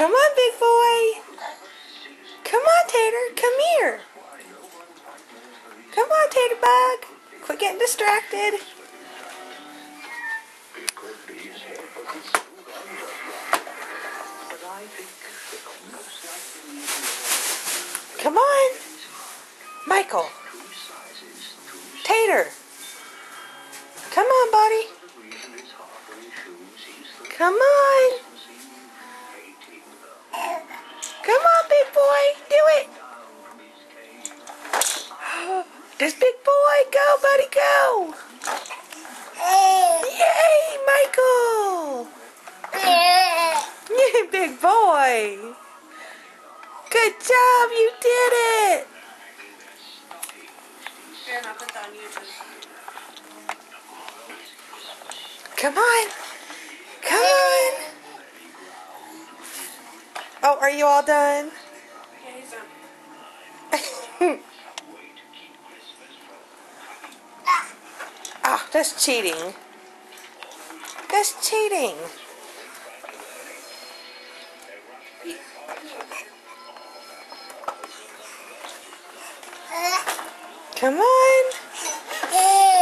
Come on, big boy. Come on, Tater. Come here. Come on, Tater Bug. Quit getting distracted. Come on. Michael. Tater. Come on, buddy. Come on. Come on, big boy. Do it. This big boy. Go, buddy, go. Yay, Michael. Yay, big boy. Good job. You did it. Here, I'll put that on YouTube. Come on. Come on. Oh, are you all done? Yeah, he's done. Oh, that's cheating. That's cheating. Come on.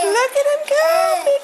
Look at him go.